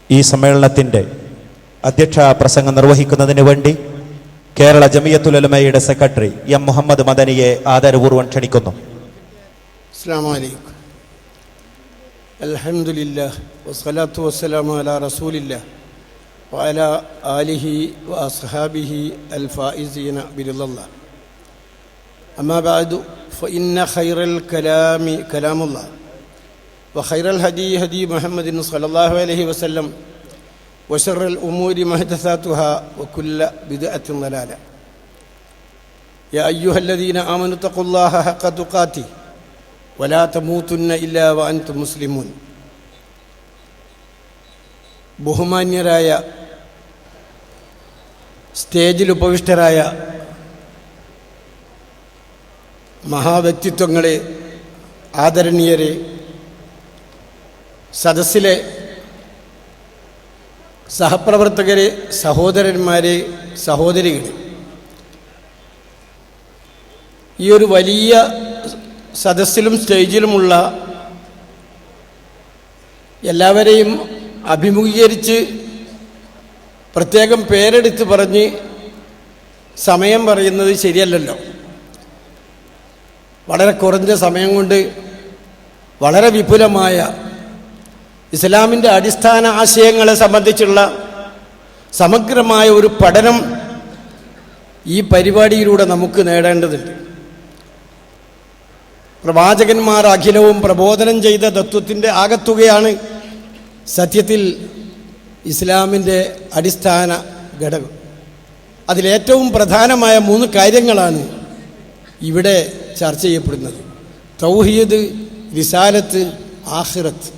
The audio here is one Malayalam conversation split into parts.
ഈ സമ്മേളനത്തിൻ്റെ അധ്യക്ഷ പ്രസംഗം നിർവഹിക്കുന്നതിന് വേണ്ടി കേരള ജമിയത്തുൽ ഉലമയുടെ സെക്രട്ടറി എം മുഹമ്മദ് മദനിയെ ആദരപൂർവ്വം ക്ഷണിക്കുന്നു. അസ്സലാമു അലൈക്കും. അൽഹംദുലില്ലാഹ് വസ്സലാത്തു വസ്സലാമു അലാ റസൂലില്ലാഹ് വഅലാ ആലിഹി വഅസ്ഹാബിഹി അൽ ഫായിസീന ബിറിളല്ലാഹ്. അമ്മാ ബഅദു ഫഇന്ന ഖൈറൽ കലാമി കലാമുല്ലാഹ് വഖൈറൽ ഹദീ ഹദീ മുഹമ്മദിൻ സ്വല്ലല്ലാഹു അലൈഹി വസല്ലം വശറൽ ഉമൂരി മുഹ്ദസാതുഹാ വകുല്ല ബിദ്അത്തിൻ ളലാല. യാ അയ്യുഹല്ലദീന ആമനു തഖുല്ലാഹ ഹഖ തുഖാതിഹി വലാ തമൂതുന്ന ഇല്ലാ വഅൻതും മുസ്ലിമൂൻ. ബഹുമാന്യരായ സ്റ്റേജിൽ ഉപവിഷ്ടരായ മഹാവ്യക്തിത്വങ്ങളെ, ആദരണീയരെ, സദസ്സിലെ സഹപ്രവർത്തകരെ, സഹോദരന്മാരെ, സഹോദരികളെ, ഈ ഒരു വലിയ സദസ്സിലും സ്റ്റേജിലുമുള്ള എല്ലാവരെയും അഭിമുഖീകരിച്ച് പ്രത്യേകം പേരെടുത്ത് പറഞ്ഞ് സമയം പറയുന്നത് ശരിയല്ലല്ലോ. വളരെ കുറഞ്ഞ സമയം കൊണ്ട് വളരെ വിപുലമായ ഇസ്ലാമിൻ്റെ അടിസ്ഥാന ആശയങ്ങളെ സംബന്ധിച്ചുള്ള സമഗ്രമായ ഒരു പഠനം ഈ പരിപാടിയിലൂടെ നമുക്ക് നേടേണ്ടതുണ്ട്. പ്രവാചകന്മാർ അഖിലവും പ്രബോധനം ചെയ്ത തത്വത്തിൻ്റെ ആകത്തുകയാണ് സത്യത്തിൽ ഇസ്ലാമിൻ്റെ അടിസ്ഥാന ഘടകം. അതിലേറ്റവും പ്രധാനമായ 3 കാര്യങ്ങളാണ് ഇവിടെ ചർച്ച ചെയ്യപ്പെടുന്നത്: തൗഹീദ്, റിസാലത്ത്, ആഖിറത്ത്.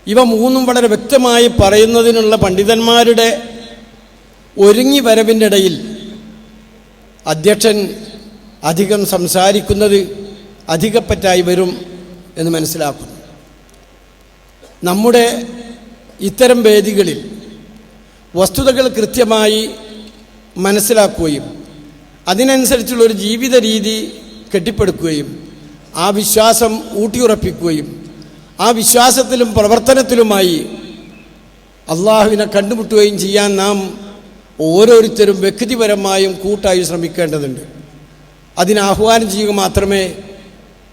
ഇവ 3 വളരെ വ്യക്തമായി പറയുന്നതിനുള്ള പണ്ഡിതന്മാരുടെ ഒരുങ്ങി വരവിൻ്റെ ഇടയിൽ അധ്യക്ഷൻ അധികം സംസാരിക്കുന്നത് അധികപ്പറ്റായി വരും എന്ന് മനസ്സിലാക്കുന്നു. നമ്മുടെ ഇത്തരം വേദികളിൽ വസ്തുതകൾ കൃത്യമായി മനസ്സിലാക്കുകയും അതിനനുസരിച്ചുള്ളൊരു ജീവിത രീതി കെട്ടിപ്പടുക്കുകയും ആ വിശ്വാസം ഊട്ടിയുറപ്പിക്കുകയും ആ വിശ്വാസത്തിലും പ്രവർത്തനത്തിലുമായി അള്ളാഹുവിനെ കണ്ടുമുട്ടുകയും ചെയ്യാൻ നാം ഓരോരുത്തരും വ്യക്തിപരമായും കൂട്ടായി ശ്രമിക്കേണ്ടതുണ്ട്. അതിന് ആഹ്വാനം ചെയ്യുക മാത്രമേ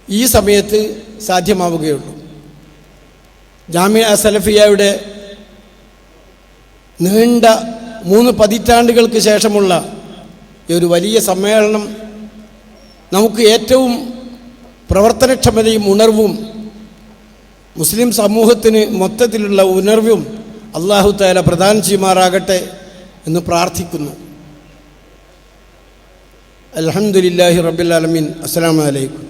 ഈ സമയത്ത് സാധ്യമാവുകയുള്ളൂ. ജാമിഅ സലഫിയയുടെ നീണ്ട 3 പതിറ്റാണ്ടുകൾക്ക് ശേഷമുള്ള ഒരു വലിയ സമ്മേളനം നമുക്ക് ഏറ്റവും പ്രവർത്തനക്ഷമതയും ഉണർവും മുസ്ലിം സമൂഹത്തിന് മൊത്തത്തിലുള്ള ഉണർവും അല്ലാഹു തആല പ്രദാനം ചെയ്യുമാറാകട്ടെ എന്ന് പ്രാർത്ഥിക്കുന്നു. അൽഹംദുലില്ലാഹി റബ്ബിൽ ആലമീൻ. അസ്സലാമു അലൈക്കും.